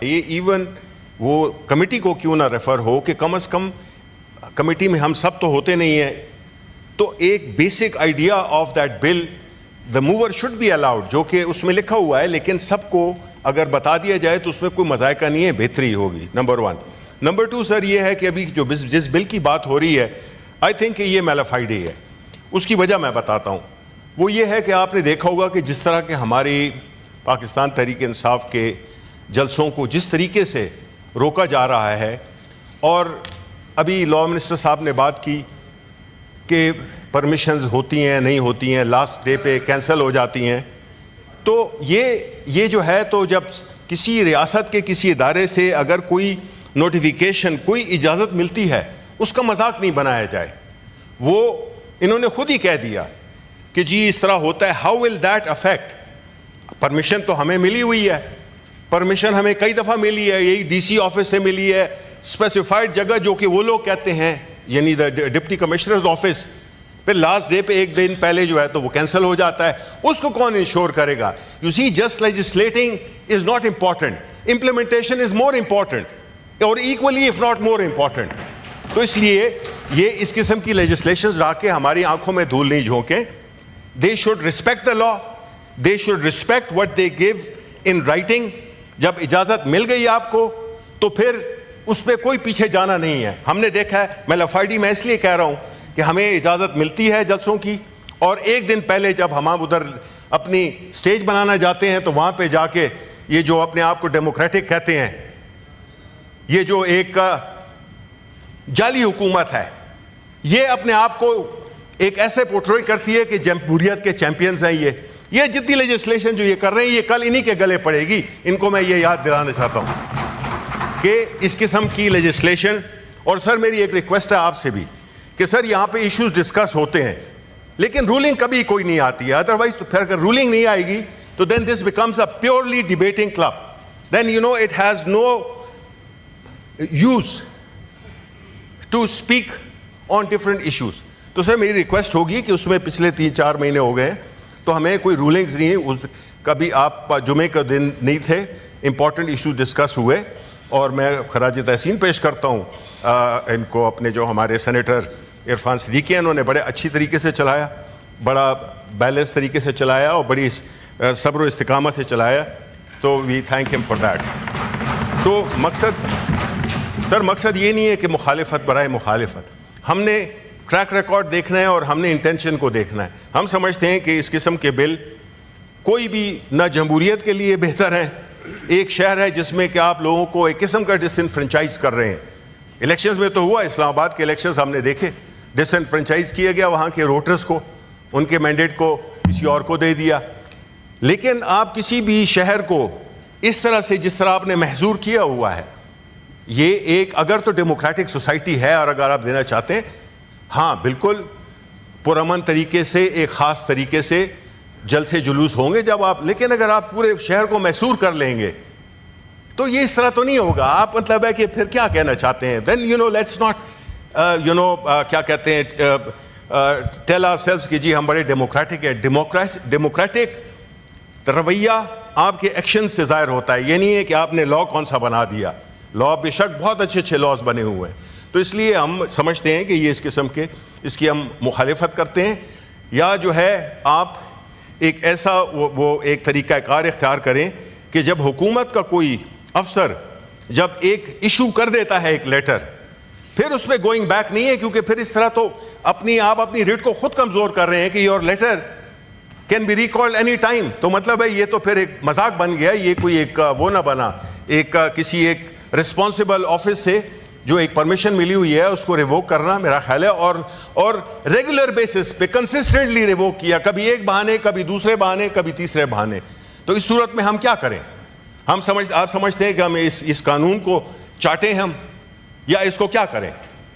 یہ ایون وہ کمیٹی کو کیوں نہ ریفر ہو کہ کم از کم کمیٹی میں ہم سب تو ہوتے نہیں ہیں، تو ایک basic idea of that bill the mover should be allowed, جو کہ اس میں لکھا ہوا ہے، لیکن سب کو اگر بتا دیا جائے تو اس میں کوئی مذائقہ نہیں ہے، بہتری ہوگی. نمبر 1. نمبر 2 سر یہ ہے کہ ابھی جو جس بل کی بات ہو رہی ہے، آئی تھنک کہ یہ میلافائڈی ہے. اس کی وجہ میں بتاتا ہوں. وہ یہ ہے کہ آپ نے دیکھا ہوگا کہ جس طرح کے ہماری پاکستان تحریک انصاف کے جلسوں کو جس طریقے سے روکا جا رہا ہے، اور ابھی لاء منسٹر صاحب نے بات کی کہ پرمیشنز ہوتی ہیں نہیں ہوتی ہیں، لاسٹ ڈے پہ کینسل ہو جاتی ہیں، تو یہ جو ہے، تو جب کسی ریاست کے کسی ادارے سے اگر کوئی نوٹیفیکیشن، کوئی اجازت ملتی ہے، اس کا مذاق نہیں بنایا جائے. وہ انہوں نے خود ہی کہہ دیا کہ جی اس طرح ہوتا ہے. How will that affect? Permission تو ہمیں ملی ہوئی ہے، پرمیشن ہمیں کئی دفعہ ملی ہے، یہی ڈی سی آفس سے ملی ہے، اسپیسیفائڈ جگہ جو کہ وہ لوگ کہتے ہیں، یعنی ڈپٹی کمشنرز آفس. پھر لاسٹ ڈے پہ ایک دن پہلے جو ہے تو وہ کینسل ہو جاتا ہے. اس کو کون انشور کرے گا؟ You see, just legislating is not important, implementation is more important, اور equally if not more important. تو اس لیے یہ اس قسم کی لیجسلیشنز لا کے ہماری آنکھوں میں دھول نہیں جھونکیں. They should respect the law, they should respect what they gave in writing. جب اجازت مل گئی آپ کو تو پھر اس پہ کوئی پیچھے جانا نہیں ہے. ہم نے دیکھا ہے، میں لفائڈی میں اس لیے کہہ رہا ہوں کہ ہمیں اجازت ملتی ہے جلسوں کی، اور ایک دن پہلے جب ہم ادھر اپنی سٹیج بنانا جاتے ہیں تو وہاں پہ جا کے یہ جو اپنے آپ کو ڈیموکریٹک کہتے ہیں، یہ جو ایک جعلی حکومت ہے، یہ اپنے آپ کو ایک ایسے پورٹری کرتی ہے کہ جمہوریت کے چیمپئنز ہیں. یہ جتنی لیجسلیشن جو یہ کر رہے ہیں، یہ کل انہی کے گلے پڑے گی. ان کو میں یہ یاد دلانا چاہتا ہوں کہ اس قسم کی لیجسلیشن. اور سر میری ایک ریکویسٹ ہے آپ سے بھی کہ سر یہاں پہ ایشوز ڈسکس ہوتے ہیں، لیکن رولنگ کبھی کوئی نہیں آتی ہے. ادروائز تو پھر اگر رولنگ نہیں آئے گی تو then this becomes a purely debating club. Then you know it has no use to speak on different issues. تو سر میری ریکویسٹ ہوگی کہ اس میں پچھلے 3-4 مہینے ہو گئے تو ہمیں کوئی رولنگز نہیں، کبھی آپ جمعے کا دن نہیں تھے، امپورٹنٹ ایشو ڈسکس ہوئے. اور میں خراج تحسین پیش کرتا ہوں ان کو، اپنے جو ہمارے سینیٹر عرفان صدیقی ہیں، انہوں نے بڑے اچھی طریقے سے چلایا، بڑا بیلنس طریقے سے چلایا، اور بڑی صبر و استقامت سے چلایا. تو وی تھینک ہم فار دیٹ. سو مقصد یہ نہیں ہے کہ مخالفت برائے مخالفت. ہم نے ٹریک ریکارڈ دیکھنا ہے اور ہم نے انٹینشن کو دیکھنا ہے. ہم سمجھتے ہیں کہ اس قسم کے بل کوئی بھی نہ جمہوریت کے لیے بہتر ہے. ایک شہر ہے جس میں کہ آپ لوگوں کو ایک قسم کا ڈس انفرنچائز کر رہے ہیں. الیکشنز میں تو ہوا، اسلام آباد کے الیکشنز ہم نے دیکھے، ڈس انفرنچائز کیا گیا وہاں کے ووٹرز کو، ان کے مینڈیٹ کو کسی اور کو دے دیا. لیکن آپ کسی بھی شہر کو اس طرح سے جس طرح آپ نے محظور کیا ہوا ہے، یہ ایک اگر تو ڈیموکریٹک سوسائٹی ہے، اور اگر آپ دینا چاہتے ہیں، ہاں بالکل پرامن طریقے سے، ایک خاص طریقے سے جلسے جلوس ہوں گے جب آپ، لیکن اگر آپ پورے شہر کو محصور کر لیں گے تو یہ اس طرح تو نہیں ہوگا. آپ مطلب ہے کہ پھر کیا کہنا چاہتے ہیں؟ Then you know let's not کیا کہتے ہیں، ٹیل آور سیلفز کہ جی ہم بڑے ڈیموکریٹک ہیں. ڈیموکریٹک رویہ آپ کے ایکشن سے ظاہر ہوتا ہے. یہ نہیں ہے کہ آپ نے لا کون سا بنا دیا. لا بے شک بہت اچھے لاز بنے ہوئے ہیں. تو اس لیے ہم سمجھتے ہیں کہ یہ اس قسم کے، اس کی ہم مخالفت کرتے ہیں. یا جو ہے آپ ایک ایسا وہ ایک طریقہ کار اختیار کریں کہ جب حکومت کا کوئی افسر جب ایک ایشو کر دیتا ہے، ایک لیٹر، پھر اس میں گوئنگ بیک نہیں ہے، کیونکہ پھر اس طرح تو آپ اپنی ریٹ کو خود کمزور کر رہے ہیں کہ your letter can be recalled any time. تو مطلب ہے یہ تو پھر ایک مذاق بن گیا. یہ کوئی ایک وہ نہ بنا، ایک کسی ایک رسپانسبل آفس سے جو ایک پرمیشن ملی ہوئی ہے اس کو ریووک کرنا میرا خیال ہے، اور ریگولر بیسس پہ کنسسٹنٹلی ریووک کیا، کبھی ایک بہانے، کبھی دوسرے بہانے، کبھی تیسرے بہانے. تو اس صورت میں ہم کیا کریں؟ آپ سمجھتے ہیں کہ ہم اس قانون کو چاٹیں ہم، یا اس کو کیا کریں؟